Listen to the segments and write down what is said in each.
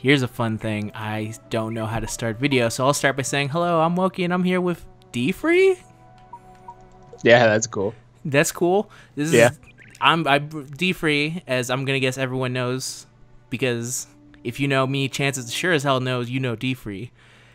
Here's a fun thing. I don't know how to start video, so I'll start by saying, hello, I'm Wokey, and I'm here with D-Free? Yeah, that's cool. That's cool. This Yeah. is I'm D-Free, as I'm gonna guess everyone knows, because if you know me, chances sure as hell knows you know D-Free,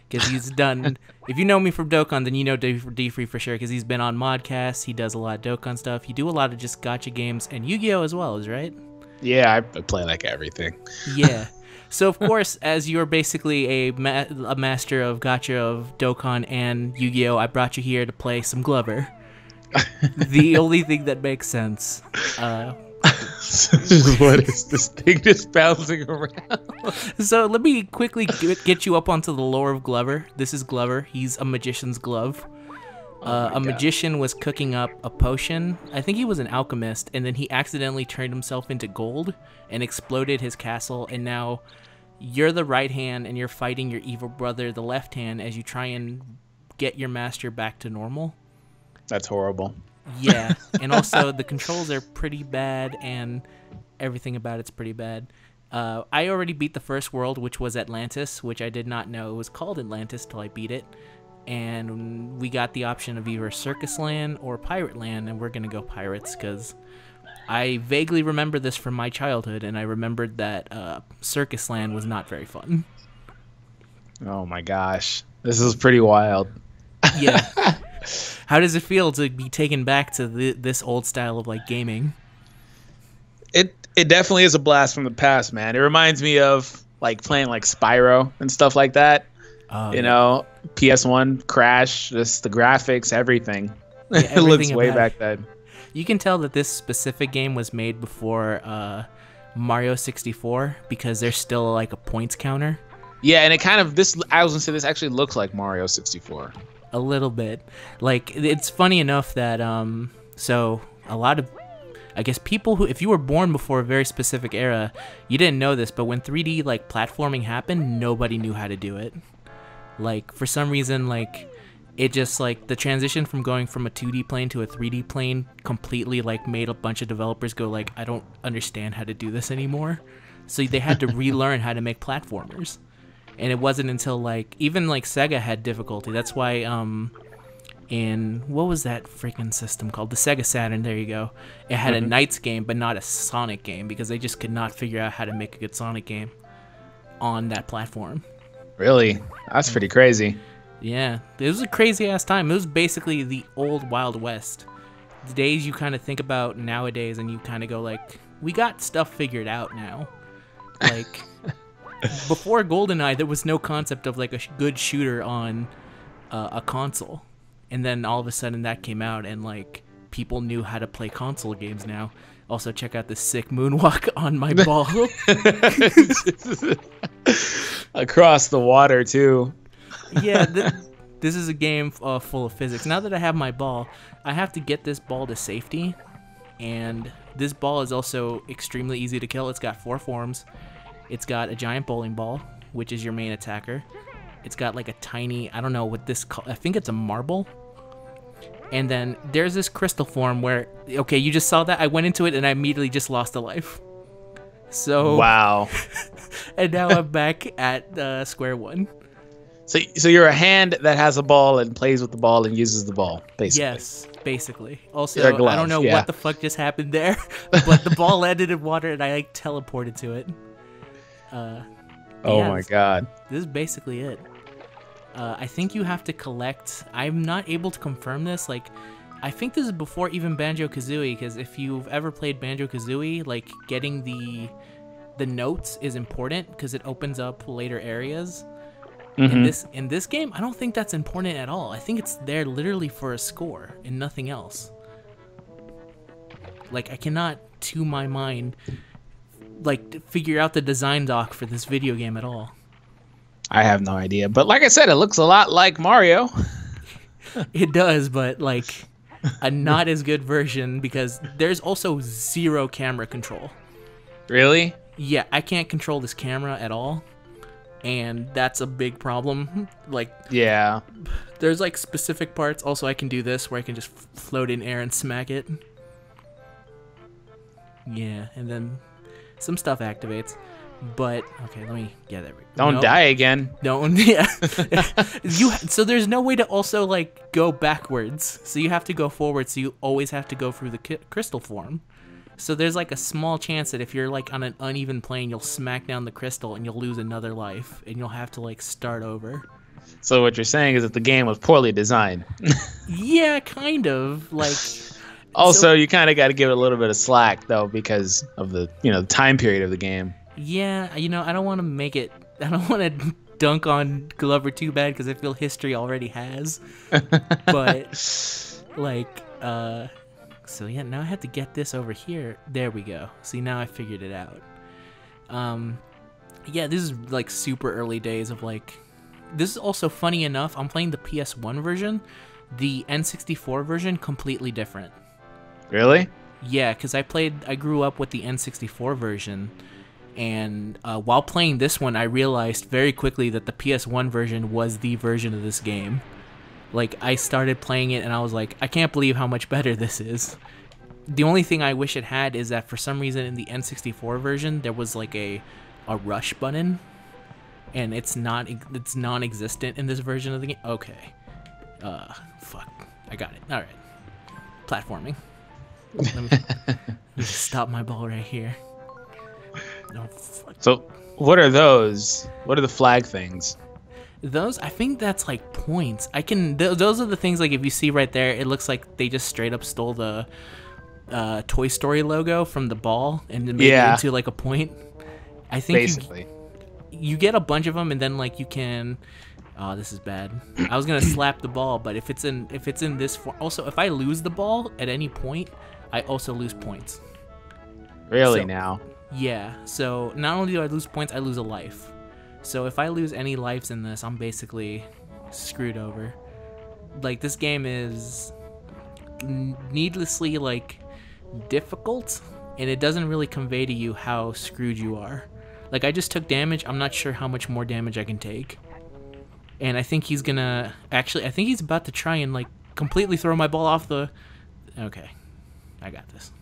because he's done. If you know me from Dokkan, then you know D-Free for sure, because he's been on Modcasts. He does a lot of Dokkan stuff. You do a lot of just gacha games and Yu-Gi-Oh as well, is right? Yeah, I play like everything. Yeah. So of course, as you're basically a master of gacha of Dokkan and Yu-Gi-Oh, I brought you here to play some Glover. The only thing that makes sense. What is this thing just bouncing around? So let me quickly get you up onto the lore of Glover. This is Glover. He's a magician's glove. A magician was cooking up a potion. I think he was an alchemist, and then he accidentally turned himself into gold and exploded his castle, and now you're the right hand and you're fighting your evil brother, the left hand, as you try and get your master back to normal. That's horrible. Yeah, and also the controls are pretty bad, and everything about it's pretty bad. I already beat the first world, which was Atlantis, which I did not know it was called Atlantis till I beat it. And we got the option of either Circus Land or Pirate Land, and we're gonna go Pirates because I vaguely remember this from my childhood, and I remembered that Circus Land was not very fun. Oh my gosh, this is pretty wild. Yeah. How does it feel to be taken back to this old style of like gaming? It definitely is a blast from the past, man. It reminds me of like playing like Spyro and stuff like that. You know, PS1 Crash, just the graphics, everything. Yeah, It looks way back then. You can tell that this specific game was made before Mario 64 because there's still like a points counter. Yeah, and it kind of I was gonna say this actually looks like Mario 64. A little bit. Like, it's funny enough that so a lot of, I guess, people who, if you were born before a very specific era, you didn't know this, but when 3D like platforming happened, nobody knew how to do it. Like, for some reason, like, it just, like, the transition from going from a 2D plane to a 3D plane completely, like, made a bunch of developers go, like, I don't understand how to do this anymore. So they had to relearn how to make platformers. And it wasn't until, like, even, like, Sega had difficulty. That's why, in, what was that freaking system called? The Sega Saturn, there you go. It had a Knights game, but not a Sonic game, because they just could not figure out how to make a good Sonic game on that platform. Really? That's pretty crazy. Yeah, it was a crazy ass time. It was basically the old Wild West. The days you kind of think about nowadays and you kind of go like, we got stuff figured out now. Like, before GoldenEye, there was no concept of like a good shooter on a console. And then all of a sudden that came out and like people knew how to play console games now. Also, check out this sick moonwalk on my ball. Across the water, too. Yeah, this is a game full of physics. Now that I have my ball, I have to get this ball to safety. And this ball is also extremely easy to kill. It's got 4 forms. It's got a giant bowling ball, which is your main attacker. It's got like a tiny, I don't know what this I think it's a marble. And then there's this crystal form where, okay, you just saw that. I went into it and I immediately just lost a life. So Wow. And now I'm back at square one. So you're a hand that has a ball and plays with the ball and uses the ball, basically. Yes, basically. Also, You're a glove, I don't know yeah. what the fuck just happened there, but the ball landed in water and I like teleported to it. Oh yeah, my god. This is basically it. I think you have to collect. I'm not able to confirm this. Like, I think this is before even Banjo-Kazooie, because if you've ever played Banjo-Kazooie, like getting the notes is important because it opens up later areas. In this game, I don't think that's important at all. I think it's there literally for a score and nothing else. Like, I cannot, to my mind, like figure out the design doc for this video game at all. I have no idea. But like I said, it looks a lot like Mario. It does, but like a not as good version because there's also 0 camera control. Really? Yeah, I can't control this camera at all. And that's a big problem. Like, yeah. There's like specific parts. Also, I can do this where I can just float in air and smack it. Yeah, and then some stuff activates. But okay, let me get there. Don't die again. Don't. Yeah. So there's no way to also like go backwards. So you have to go forward. So you always have to go through the crystal form. So there's like a small chance that if you're like on an uneven plane, you'll smack down the crystal and you'll lose another life, and you'll have to like start over. So what you're saying is that the game was poorly designed. Yeah, kind of. Like. Also, you kind of got to give it a little bit of slack though, because of the time period of the game. Yeah, I don't want to make it. I don't want to dunk on Glover too bad because I feel history already has. But like, so yeah, now I have to get this over here. There we go. See, now I figured it out. Yeah, this is like super early days of like. This is also funny enough. I'm playing the PS1 version, the N64 version completely different. Really? Yeah, because I grew up with the N64 version. And while playing this one, I realized very quickly that the PS1 version was the version of this game. Like, I started playing it, and I was like, I can't believe how much better this is. The only thing I wish it had is that for some reason in the N64 version, there was like a rush button. And it's non-existent in this version of the game. Okay. Fuck. I got it. All right. Platforming. Let me stop my ball right here. No, fuck. So, what are those? What are the flag things? Those, I think that's like points. Those are the things like if you see right there, it looks like they just straight up stole the Toy Story logo from the ball and then made it into like a point. I think basically. You get a bunch of them and then like you can. Oh, this is bad. I was gonna slap the ball, but if it's in this form, also if I lose the ball at any point, I also lose points. Really now? Yeah, so not only do I lose points, I lose a life. So if I lose any lives in this, I'm basically screwed over. Like, this game is needlessly, like, difficult, and it doesn't really convey to you how screwed you are. Like, I just took damage. I'm not sure how much more damage I can take. And I think he's gonna... Actually, I think he's about to try and, like, completely throw my ball off the... Okay. I got this.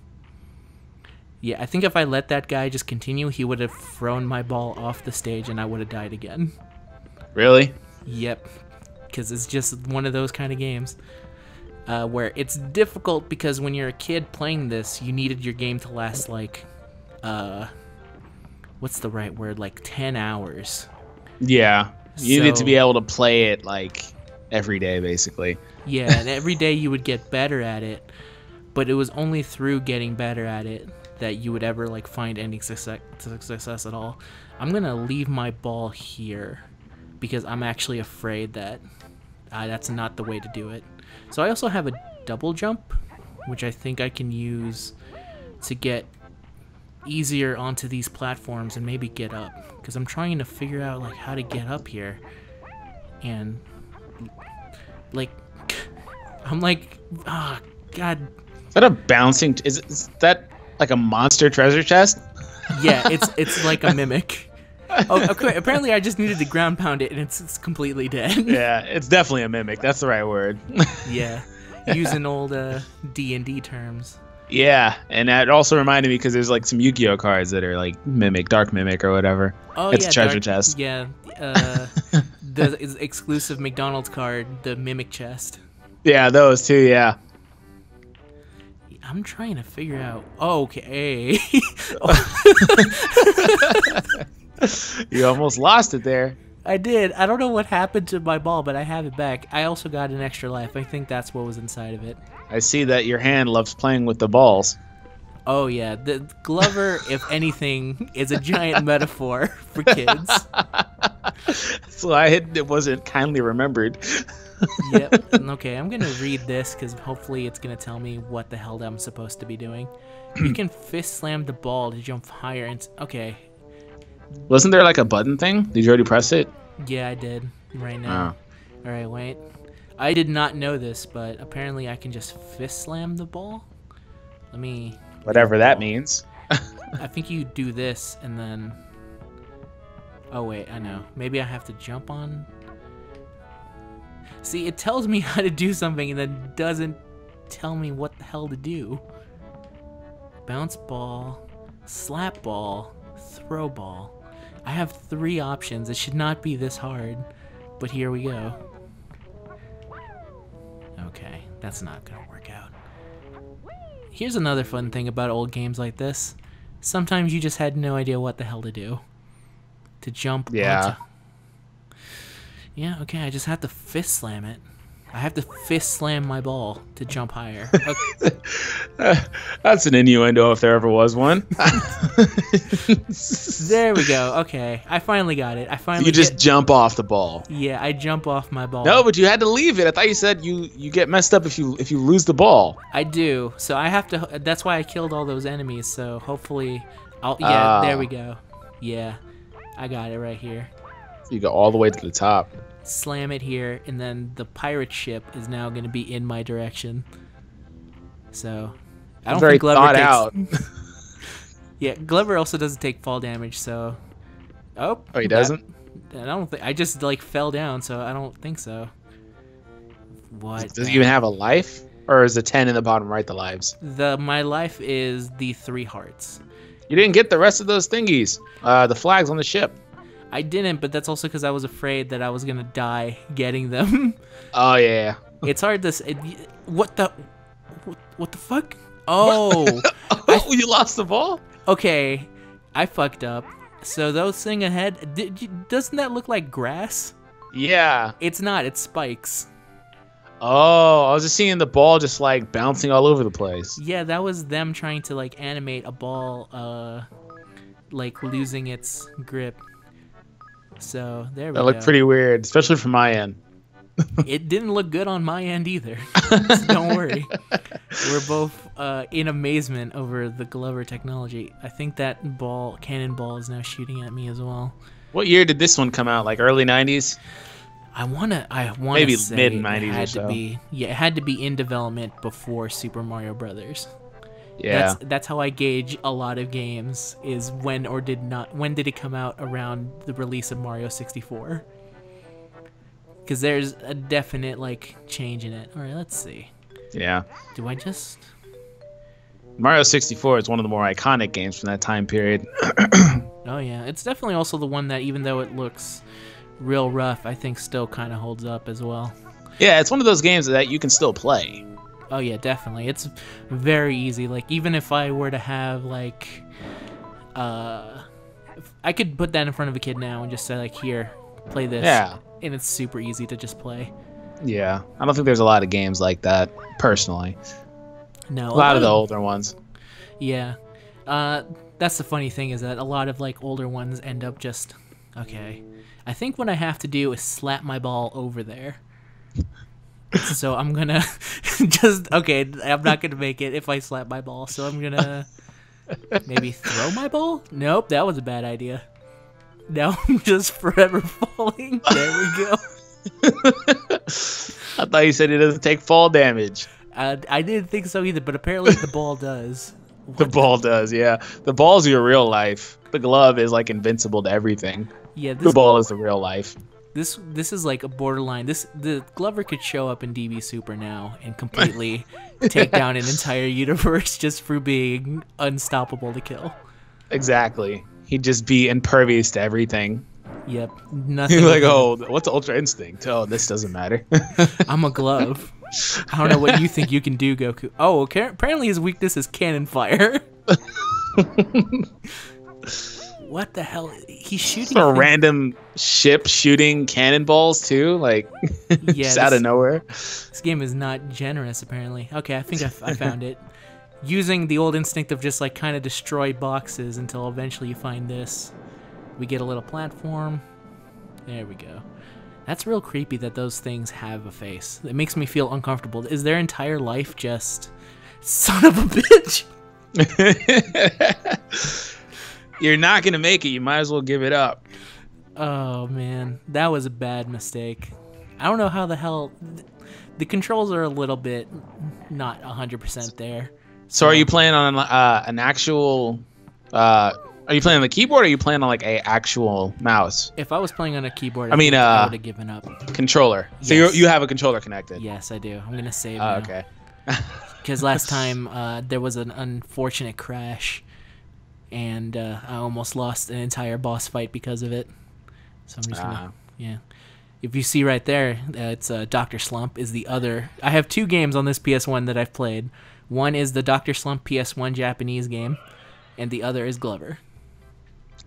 Yeah, I think if I let that guy just continue, he would have thrown my ball off the stage and I would have died again. Really? Yep. Because it's just one of those kind of games where it's difficult because when you're a kid playing this, you needed your game to last like, what's the right word? Like 10 hours. Yeah. You needed to be able to play it like every day, basically. Yeah, and every day you would get better at it, but it was only through getting better at it that you would ever like find any success at all. I'm gonna leave my ball here because I'm actually afraid that that's not the way to do it. So I also have a double jump, which I think I can use to get easier onto these platforms and maybe get up, because I'm trying to figure out like how to get up here, and like I'm like, ah, God. Is that a bouncing? Is that like a monster treasure chest? Yeah, it's like a mimic. Oh, okay. Apparently, I just needed to ground pound it, and it's completely dead. Yeah, it's definitely a mimic. That's the right word. Yeah, using old D&D terms. Yeah, and that also reminded me because there's like some Yu-Gi-Oh cards that are like mimic, dark mimic, or whatever. Oh, it's yeah, a treasure chest. Yeah, the exclusive McDonald's card, the mimic chest. Yeah, those too. Yeah. I'm trying to figure out. Okay. You almost lost it there. I did. I don't know what happened to my ball, but I have it back. I also got an extra life. I think that's what was inside of it. I see that your hand loves playing with the balls. Oh, yeah. The Glover, if anything, is a giant metaphor for kids. So it wasn't kindly remembered. Yep. Okay, I'm going to read this because hopefully it's going to tell me what the hell I'm supposed to be doing. You can fist slam the ball to jump higher. Okay. Wasn't there like a button thing? Did you already press it? Yeah, I did. Right now. Oh. All right, wait. I did not know this, but apparently I can just fist slam the ball. Let me... Whatever that means. I think you do this and then... Oh, wait, I know. Maybe I have to jump on... See, it tells me how to do something and then doesn't tell me what the hell to do. Bounce ball, slap ball, throw ball. I have 3 options. It should not be this hard, but here we go. Okay, that's not gonna work out. Here's another fun thing about old games like this. Sometimes you just had no idea what the hell to do. To jump onto... Yeah, okay, I just have to fist slam it. I have to fist slam my ball to jump higher. Okay. That's an innuendo if there ever was one. There we go. Okay, I finally got it. You just jump off the ball. Yeah, I jump off my ball. No, but you had to leave it. I thought you said you get messed up if you lose the ball. I do. So I have to. That's why I killed all those enemies. So hopefully, yeah, there we go. Yeah, I got it right here. You go all the way to the top. Slam it here, and then the pirate ship is now going to be in my direction. So I don't think Glover thought out. Yeah, Glover also doesn't take fall damage. So oh, he doesn't. I don't think. I just like fell down, so I don't think so. What? Does he even have a life, or is the 10 in the bottom right the lives? My life is the 3 hearts. You didn't get the rest of those thingies. The flags on the ship. I didn't, but that's also because I was afraid that I was gonna die getting them. Oh yeah. It's hard to. What the fuck? Oh. Oh, you lost the ball. Okay, I fucked up. So those thing ahead, doesn't that look like grass? Yeah. It's not. It's spikes. Oh, I was just seeing the ball just like bouncing all over the place. Yeah, that was them trying to like animate a ball, like losing its grip. So there we go. That looked pretty weird, especially from my end. It didn't look good on my end either. So don't worry. We're both in amazement over the Glover technology. I think that cannonball is now shooting at me as well. What year did this one come out? Like early 90s? I wanna maybe say mid 90s or so. It had to be in development before Super Mario Brothers. Yeah. That's how I gauge a lot of games, is when did it come out around the release of Mario 64? Because there's a definite like change in it. All right, let's see. Yeah. Do I just... Mario 64 is one of the more iconic games from that time period. Oh yeah, it's definitely also the one that, even though it looks real rough, I think still kind of holds up as well. Yeah, it's one of those games that you can still play. Oh yeah, definitely. It's very easy. Like, even if I were to have like, I could put that in front of a kid now and just say like, here, play this. Yeah. And it's super easy to just play. Yeah, I don't think there's a lot of games like that, personally. No. A lot of the older ones. Yeah. That's the funny thing, is that a lot of like older ones end up just, okay, I think what I have to do is slap my ball over there. So I'm gonna I'm not gonna make it if I slap my ball. So I'm gonna maybe throw my ball? Nope, that was a bad idea. Now I'm just forever falling. There we go. I thought you said it doesn't take fall damage. I didn't think so either, but apparently the ball does. The ball does, yeah. The ball's your real life. The glove is like invincible to everything. Yeah, the ball is the real life. This is like a borderline. The Glover could show up in DB Super now and completely take down an entire universe just for being unstoppable to kill. Exactly. He'd just be impervious to everything. Yep. Nothing. He's like, oh, what's Ultra Instinct? Oh, this doesn't matter. I'm a glove. I don't know what you think you can do, Goku. Oh, okay. Apparently his weakness is cannon fire. What the hell? He's shooting a random ship shooting cannonballs too, like just out of nowhere. This game is not generous, apparently. Okay, I think I found it. Using the old instinct of just like kind of destroy boxes until eventually you find this. We get a little platform. There we go. That's real creepy that those things have a face. It makes me feel uncomfortable. Is their entire life just son of a bitch? You're not gonna make it. You might as well give it up. Oh man, that was a bad mistake. I don't know how the hell the controls are a little bit not 100% there. So are you playing on an actual? Are you playing on the keyboard, or are you playing on like a actual mouse? If I was playing on a keyboard, I would have given up. Controller. So yes. you have a controller connected. Yes, I do. I'm gonna save. Now. Okay. Because last time there was an unfortunate crash. and I almost lost an entire boss fight because of it. So I'm just gonna, yeah. If you see right there, it's Dr. Slump is the other. I have 2 games on this PS1 that I've played. One is the Dr. Slump PS1 Japanese game, and the other is Glover.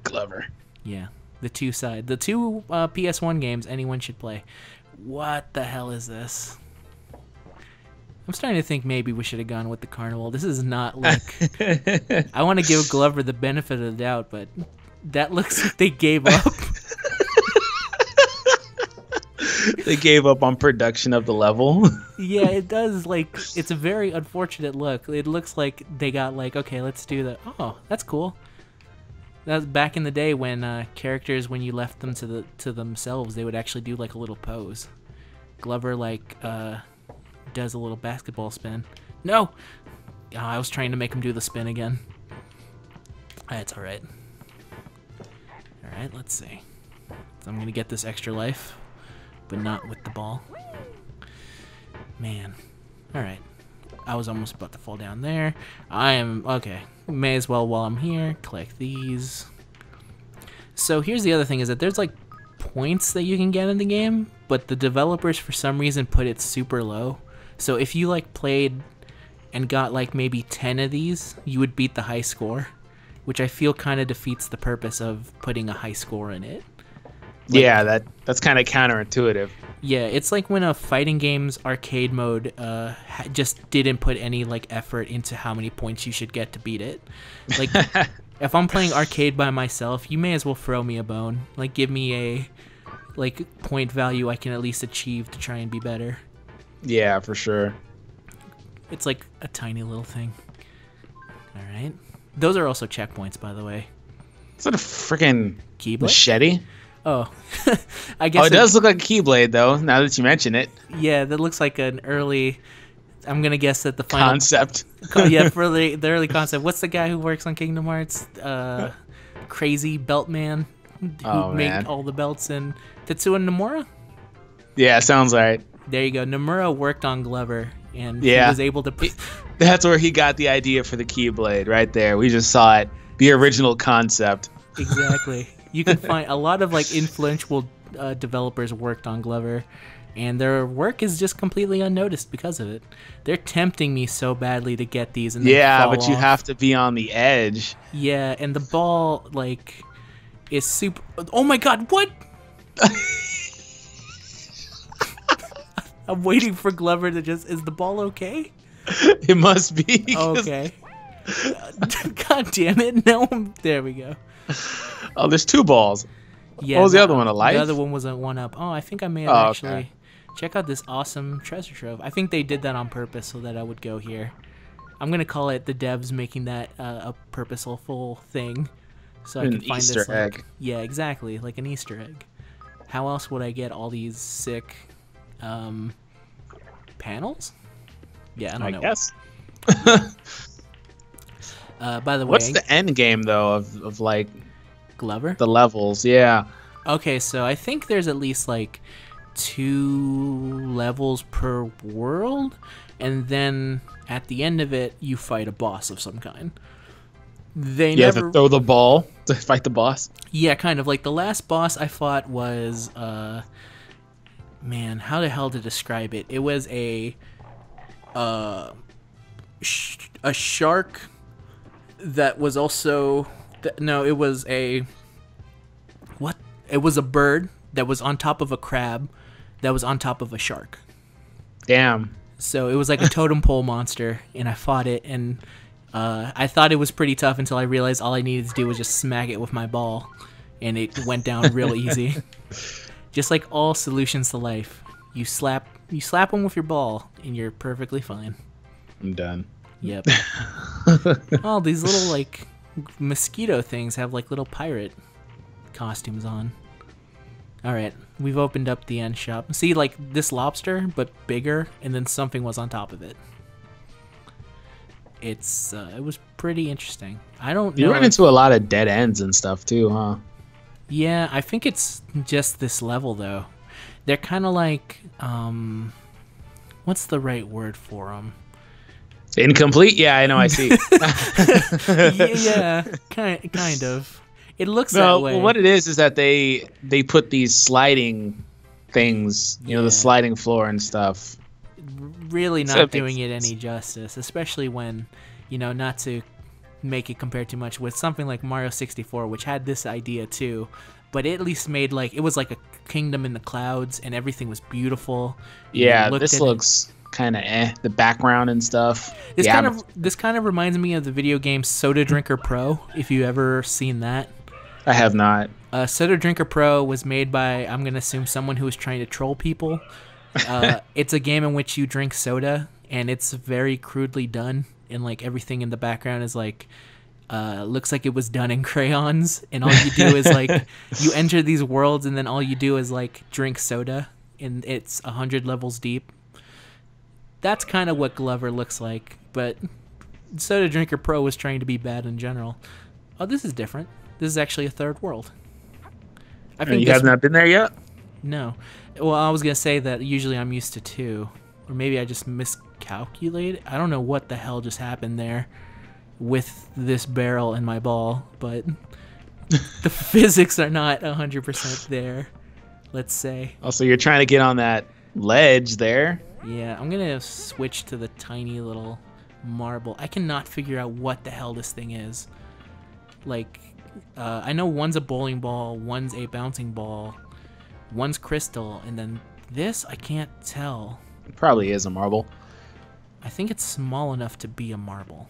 Glover. Yeah, the two PS1 games anyone should play. What the hell is this? I'm starting to think maybe we should have gone with the carnival. This is not like... I want to give Glover the benefit of the doubt, but that looks like they gave up. They gave up on production of the level. Yeah, it does. Like, it's a very unfortunate look. It looks like they got like, okay, let's do that. Oh, that's cool. That was back in the day when characters, when you left them to themselves, they would actually do like a little pose. Glover like does a little basketball spin. No, I was trying to make him do the spin again. It's all right. All right, let's see. So I'm gonna get this extra life, but not with the ball. Man. Alright. I was almost about to fall down there. I am... Okay. May as well while I'm here. Collect these. So here's the other thing, is that there's like points that you can get in the game, but the developers for some reason put it super low. So if you like played and got like maybe 10 of these, you would beat the high score, which I feel kind of defeats the purpose of putting a high score in it. Like, yeah, that's kind of counterintuitive. Yeah, it's like when a fighting game's arcade mode just didn't put any like effort into how many points you should get to beat it. Like, if I'm playing arcade by myself, you may as well throw me a bone. Like, give me a like point value I can at least achieve to try and be better. Yeah, for sure. It's like a tiny little thing. All right, those are also checkpoints, by the way. Is that a freaking Keyblade? machete? Oh, I guess. Oh, it does look like a Keyblade, though. Now that you mention it. Yeah, that looks like an early. I'm gonna guess that the final concept. Yeah, for the early concept. What's the guy who works on Kingdom Hearts? Crazy Belt Man, who made all the belts, and Tetsuya Nomura. Yeah, sounds right. There you go. Nomura worked on Glover, and he was able to. That's where he got the idea for the Keyblade, right there. We just saw it, the original concept. Exactly. You can find a lot of like influential developers worked on Glover, and their work is just completely unnoticed because of it. They're tempting me so badly to get these, and but you have to be on the edge. Yeah, and the ball like is super. Oh my God! What? I'm waiting for Glover to just. Is the ball okay? It must be. Okay. God damn it! No, there we go. Oh, there's 2 balls. Yeah. What was the other one? A life? The other one was a 1-up. Oh, I think I may have actually. Okay. Check out this awesome treasure trove. I think they did that on purpose so that I would go here. I'm gonna call it the devs making that a purposeful thing, so I can find Easter this. egg. Like, yeah, exactly, like an Easter egg. How else would I get all these sick panels? Yeah, I don't know. I guess. By the way, what's the end game though of like Glover? The levels, yeah. Okay, so I think there's at least like 2 levels per world, and then at the end of it, you fight a boss of some kind. They you have to throw the ball to fight the boss. Yeah, kind of like the last boss I fought was man, how the hell to describe it? It was a shark that was also no, it was a what? It was a bird that was on top of a crab that was on top of a shark. Damn. So it was like a totem pole monster, and I fought it, and I thought it was pretty tough until I realized all I needed to do was just smack it with my ball, and it went down real easy. Just like all solutions to life, you slap them with your ball, and you're perfectly fine. I'm done. Yep. Oh, these little like mosquito things have like little pirate costumes on. All right, we've opened up the end shop. See, like this lobster, but bigger, and then something was on top of it. It was pretty interesting. I don't know. You run into a lot of dead ends and stuff too, huh? Yeah, I think it's just this level though. They're kind of like, what's the right word for them? Incomplete? Yeah, I know. I see. Yeah, kind of. It looks that No, way. well, what it is that they put these sliding things, you know, the Yeah. sliding floor and stuff. Really So not it makes doing it sense. any justice, especially when, you know, not to make it compare too much with something like Mario 64, which had this idea too, but it at least made like it was like a kingdom in the clouds and everything was beautiful. You Yeah, looked this at it. looks kind of the background and stuff. This The this kind of reminds me of the video game Soda Drinker Pro, if you ever seen that. I have not. Soda Drinker Pro was made by, I'm gonna assume, someone who was trying to troll people. It's a game in which you drink soda, and it's very crudely done, and like everything in the background is like looks like it was done in crayons, and all you do is like you enter these worlds, and then all you do is like drink soda, and it's 100 levels deep. That's kind of what Glover looks like, but Soda Drinker Pro was trying to be bad in general. Oh, this is different. This is actually a third world. I think You have not been there yet? No. Well, I was going to say that usually I'm used to 2. Or maybe I just miscalculated. I don't know what the hell just happened there with this barrel and my ball, but the physics are not 100% there, let's say. Also, you're trying to get on that ledge there. Yeah, I'm going to switch to the tiny little marble. I cannot figure out what the hell this thing is. Like, I know one's a bowling ball, one's a bouncing ball, one's crystal, and then this I can't tell. It probably is a marble. I think it's small enough to be a marble.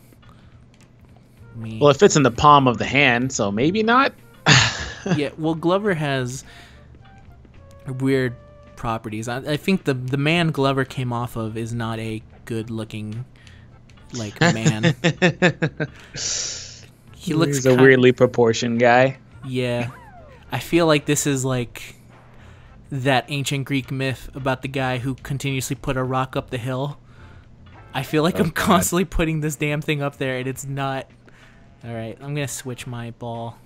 Well, it fits in the palm of the hand, so maybe not. Yeah, well, Glover has weird properties. I think the man Glover came off of is not a good looking like man. He looks He's a weirdly proportioned guy. Yeah. I feel like this is like that ancient Greek myth about the guy who continuously put a rock up the hill. I feel like I'm constantly putting this damn thing up there and it's not. Alright, I'm going to switch my ball.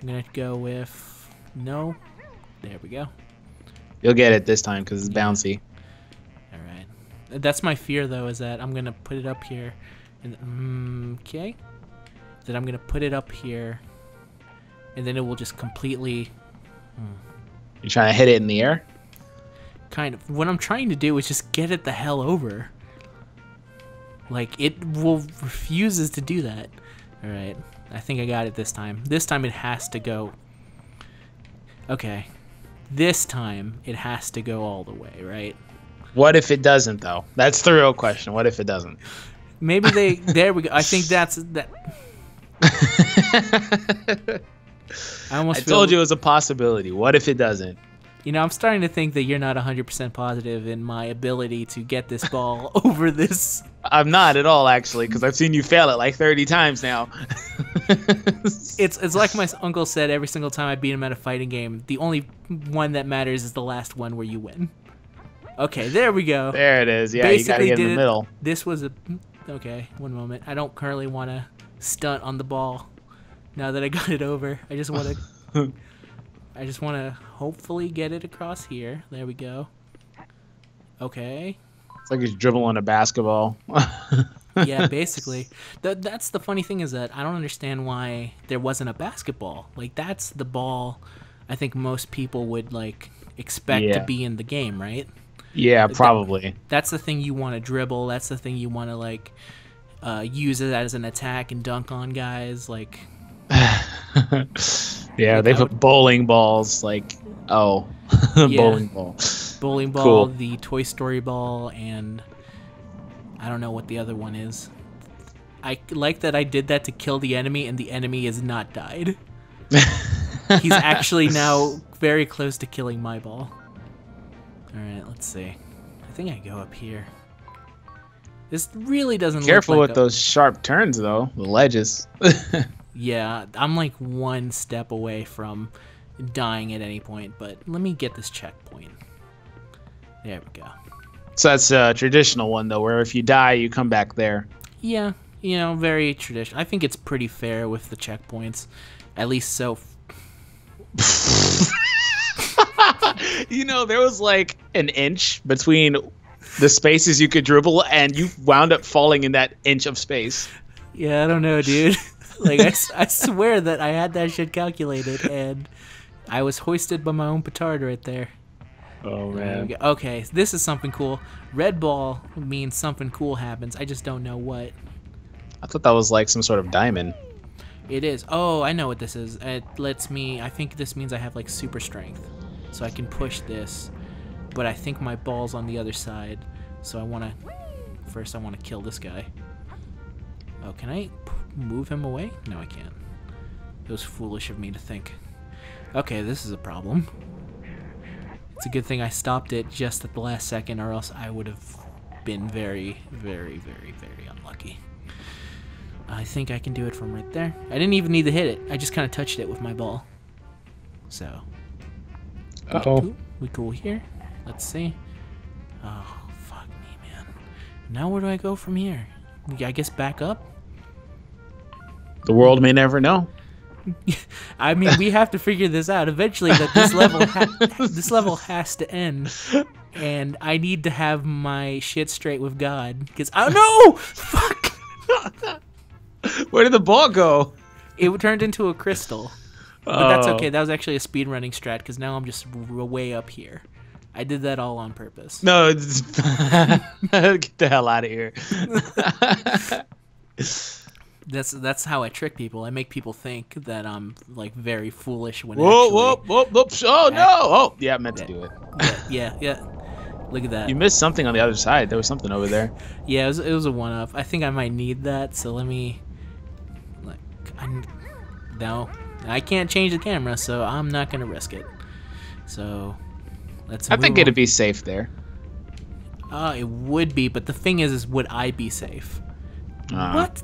I'm going to go with... No. There we go. You'll get it this time because it's bouncy. Alright. That's my fear, though, is that I'm going to put it up here. And okay. Then I'm going to put it up here. And then it will just completely... You're trying to hit it in the air? Kind of. What I'm trying to do is just get it the hell over. Like, it refuses to do that. Alright. I think I got it this time. This time it has to go... Okay. This time it has to go all the way, right? What if it doesn't, though? That's the real question. What if it doesn't? Maybe they... There we go. I think that's... that. I told you it was a possibility. What if it doesn't? You know, I'm starting to think that you're not 100% positive in my ability to get this ball over this. I'm not at all, actually, because I've seen you fail it like 30 times now. It's like my uncle said every single time I beat him at a fighting game. The only one that matters is the last one where you win. Okay, there we go. There it is. Yeah, Basically you gotta get in the middle. This was a... Okay, one moment. I don't currently want to stunt on the ball now that I got it over. I just want to... I just want to hopefully get it across here. There we go. Okay. It's like he's dribbling a basketball. Yeah, basically. That's the funny thing is that I don't understand why there wasn't a basketball. Like, that's the ball I think most people would, like, expect to be in the game, right? Yeah, probably. That's the thing you want to dribble. That's the thing you want to, like, use it as an attack and dunk on guys. Like... Yeah, they put bowling balls like, oh, Yeah. bowling ball. Bowling ball, Cool. the Toy Story ball, and I don't know what the other one is. I like that I did that to kill the enemy, and the enemy has not died. He's actually now very close to killing my ball. Alright, let's see. I think I go up here. This really doesn't Careful look like with those sharp turns, though. The ledges. Yeah, I'm like one step away from dying at any point, but let me get this checkpoint. There we go. So that's a traditional one, though, where if you die, you come back there. Yeah, you know, very traditional. I think it's pretty fair with the checkpoints. At least so... You know, there was like an inch between the spaces you could dribble, and you wound up falling in that inch of space. Yeah, I don't know, dude. Like, I swear that I had that shit calculated, and I was hoisted by my own petard right there. Oh, man. Okay, this is something cool. Red ball means something cool happens. I just don't know what. I thought that was like some sort of diamond. It is. Oh, I know what this is. It lets me... I think this means I have, like, super strength. So I can push this. But I think my ball's on the other side. So I want to... First, I want to kill this guy. Oh, can I move him away? No, I can't. It was foolish of me to think. Okay, this is a problem. It's a good thing I stopped it just at the last second, or else I would have been very, very, very, very unlucky. I think I can do it from right there. I didn't even need to hit it. I just kind of touched it with my ball. So. Uh-oh. We cool here. Let's see. Oh, fuck me, man. Now where do I go from here? I guess back up? The world may never know. I mean, we have to figure this out eventually. That this level has to end, and I need to have my shit straight with God. Because no, fuck. Where did the ball go? It turned into a crystal, but that's okay. That was actually a speedrunning strat. Because now I'm just way up here. I did that all on purpose. No, get the hell out of here. That's how I trick people. I make people think that I'm like very foolish when whoa. Oh no! Oh yeah, I meant to do it. Yeah. Look at that. You missed something on the other side. There was something over there. Yeah, it was a one-up. I think I might need that. So let me. No, I can't change the camera, so I'm not gonna risk it. So let's. I think it'd be safe there. It would be, but the thing is would I be safe? What?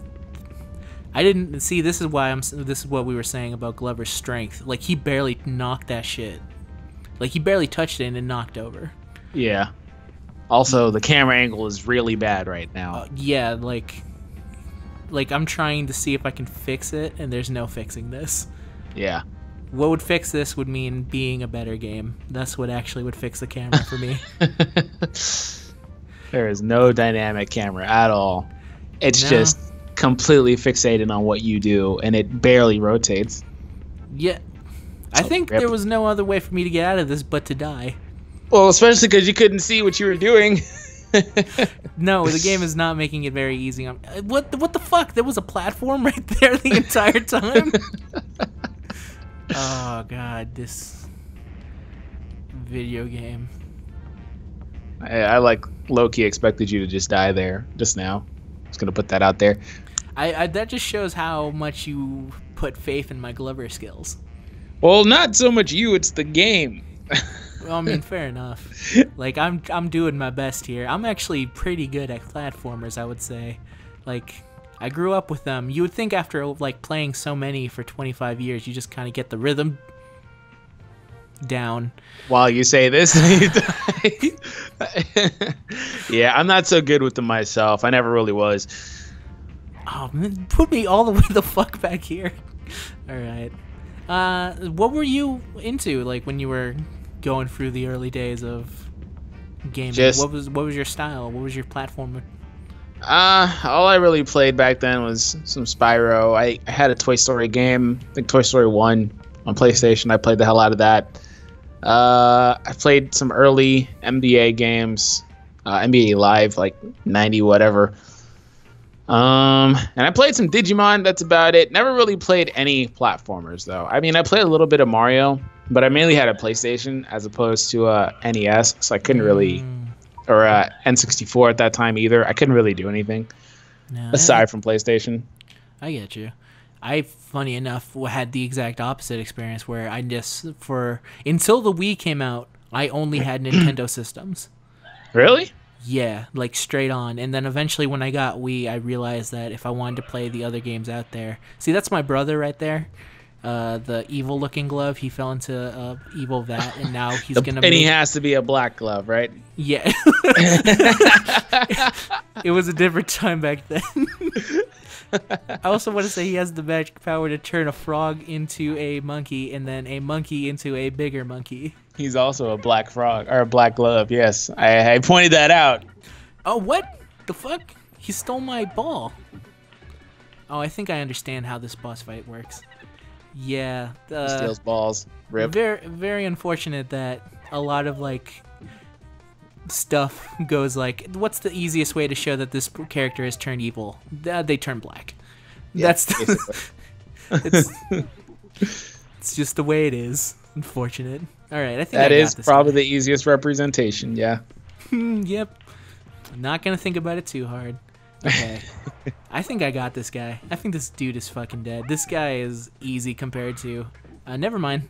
I didn't see. This is why This is what we were saying about Glover's strength. Like he barely knocked that shit. Like he barely touched it and it knocked over. Yeah. Also, the camera angle is really bad right now. Yeah, like I'm trying to see if I can fix it, and there's no fixing this. Yeah. What would fix this would mean being a better game. That's what actually would fix the camera for me. There is no dynamic camera at all. It's just completely fixated on what you do, and it barely rotates. Yeah. I think there was no other way for me to get out of this but to die. Well, especially because you couldn't see what you were doing. No, the game is not making it very easy. What the fuck? There was a platform right there the entire time? Oh, God. This video game. I like low-key expected you to just die there just now. Just gonna put that out there. That just shows how much you put faith in my Glover skills. Well, not so much you, it's the game. Well, I mean, fair enough. Like, I'm doing my best here. I'm actually pretty good at platformers, I would say. Like, I grew up with them. You would think after, like, playing so many for 25 years, you just kind of get the rhythm down. While you say this, yeah, I'm not so good with them myself. I never really was. Oh, man, put me all the way the fuck back here. All right. What were you into, like, when you were going through the early days of gaming? What was your style? What was your platform? All I really played back then was some Spyro. I had a Toy Story game, I think Toy Story 1 on PlayStation. I played the hell out of that. I played some early NBA games, NBA Live, like 90 whatever. And I played some Digimon. That's about it. Never really played any platformers though. I mean, I played a little bit of Mario, but I mainly had a PlayStation as opposed to a NES, so I couldn't really, or N64 at that time either. I couldn't really do anything aside from PlayStation. I get you. I, funny enough, had the exact opposite experience where I just, until the Wii came out, I only had Nintendo systems. Really? Yeah, like straight on. And then eventually when I got Wii, I realized that if I wanted to play the other games out there. See, that's my brother right there. The evil looking glove. He fell into evil vat, and now he's going to And he has to be a black glove, right? Yeah. It was a different time back then. I also want to say he has the magic power to turn a frog into a monkey and then a monkey into a bigger monkey. He's also a black frog, or a black glove. Yes, I pointed that out. Oh, what the fuck? He stole my ball. Oh, I think I understand how this boss fight works. Yeah. He steals balls. Rip. Very, very unfortunate that a lot of like stuff goes like, what's the easiest way to show that this character has turned evil? They turn black. Yeah, That's it's just the way it is. Unfortunate. All right, I think that is probably guy. the easiest representation. Yeah. Yep. I'm not gonna think about it too hard. Okay. I think I got this guy. I think this dude is fucking dead. This guy is easy compared to. Never mind.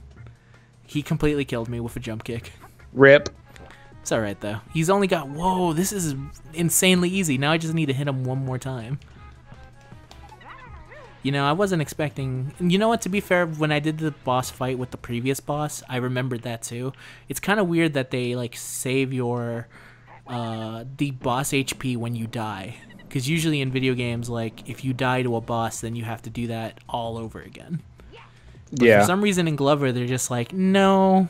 He completely killed me with a jump kick. Rip. It's alright though. He's only got. Whoa, this is insanely easy. Now I just need to hit him one more time. You know, I wasn't expecting. You know what? To be fair, when I did the boss fight with the previous boss, I remembered that too. It's kind of weird that they like save your the boss HP when you die. Because usually in video games, like, if you die to a boss, then you have to do that all over again. But yeah. For some reason in Glover, they're just like, no.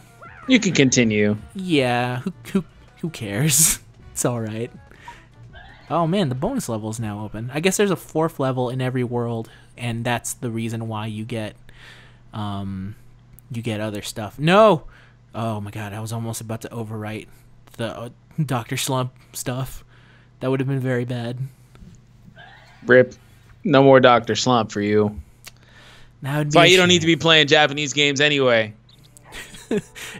You can continue. Yeah, who cares? It's alright. Oh man, the bonus level is now open. I guess there's a 4th level in every world, and that's the reason why you get other stuff. No! Oh my god, I was almost about to overwrite the Dr. Slump stuff. That would have been very bad. Rip. No more Dr. Slump for you. That's why you don't need to be playing Japanese games anyway.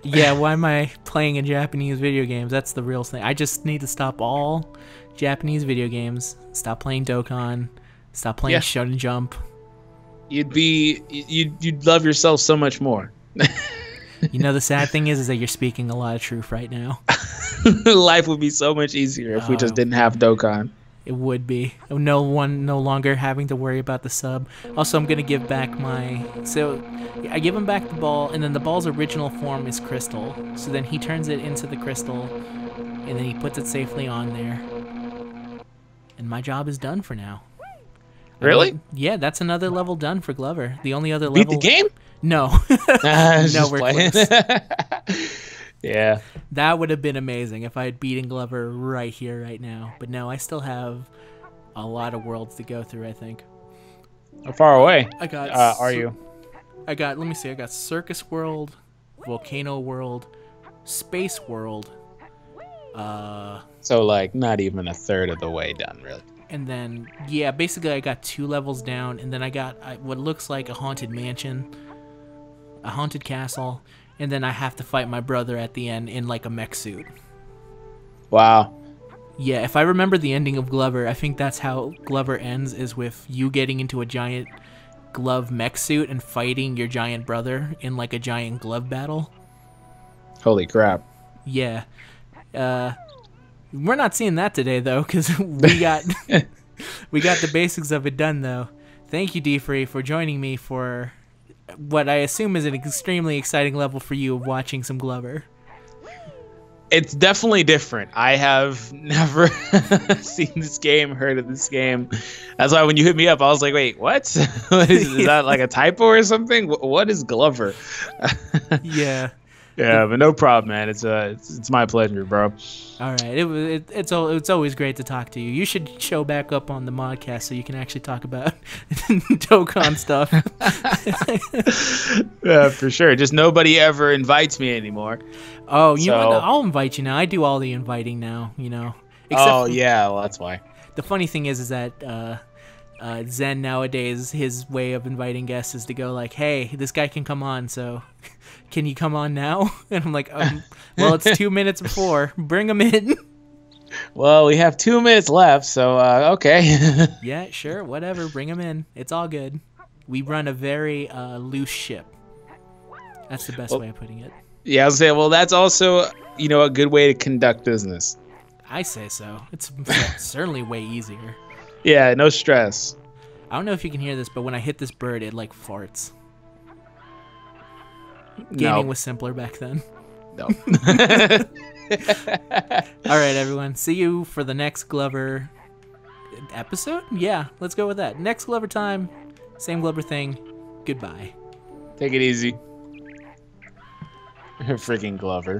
Yeah, why am I playing in Japanese video games? That's the real thing. I just need to stop all Japanese video games. Stop playing Dokkan. Stop playing Shonen Jump. You'd love yourself so much more. You know, the sad thing is that you're speaking a lot of truth right now. Life would be so much easier if we just didn't have Dokkan. It would be. No longer having to worry about the sub. Also, I'm gonna give back so I give him back the ball, and then the ball's original form is crystal. So then he turns it into the crystal, and then he puts it safely on there. And my job is done for now. Really? Yeah, that's another level done for Glover. The only other Beat level. the game? No. No, we're close. Yeah. That would have been amazing if I had beaten Glover right here, right now. But no, I still have a lot of worlds to go through, I think. How far away I got. are you? Let me see, I got Circus World, Volcano World, Space World. So, like, not even a third of the way done, really. And then, yeah, basically I got 2 levels down, and then I got what looks like a haunted mansion, a haunted castle, and then I have to fight my brother at the end in, like, a mech suit. Wow. Yeah, if I remember the ending of Glover, I think that's how Glover ends, is with you getting into a giant glove mech suit and fighting your giant brother in, like, a giant glove battle. Holy crap. Yeah. We're not seeing that today, though, because we got the basics of it done, though. Thank you, D-Free, for joining me for what I assume is an extremely exciting level for you of watching some Glover. It's definitely different. I have never seen this game, heard of this game. That's why when you hit me up, I was like, wait, what? Is that like a typo or something? What is Glover? Yeah. Yeah, but no problem, man. It's my pleasure, bro. All right, it's always great to talk to you. You should show back up on the modcast so you can actually talk about Dokkan stuff. Yeah, for sure. Just nobody ever invites me anymore. Oh, you know what? I'll invite you now. I do all the inviting now. You know. Yeah, well, that's why. The funny thing is that Zen nowadays, his way of inviting guests is to go like, "Hey, this guy can come on, so." Can you come on now? And I'm like, well, it's 2 minutes before. Bring him in. Well, we have 2 minutes left, so okay. Yeah, sure, whatever. Bring him in. It's all good. We run a very loose ship. That's the best way of putting it. Yeah, I was saying, well, that's also, a good way to conduct business. I say so. It's certainly way easier. Yeah, no stress. I don't know if you can hear this, but when I hit this bird, it like farts. Gaming was simpler back then. No. All right, everyone. See you for the next Glover episode? Yeah, let's go with that. Next Glover time, same Glover thing. Goodbye. Take it easy. Freaking Glover.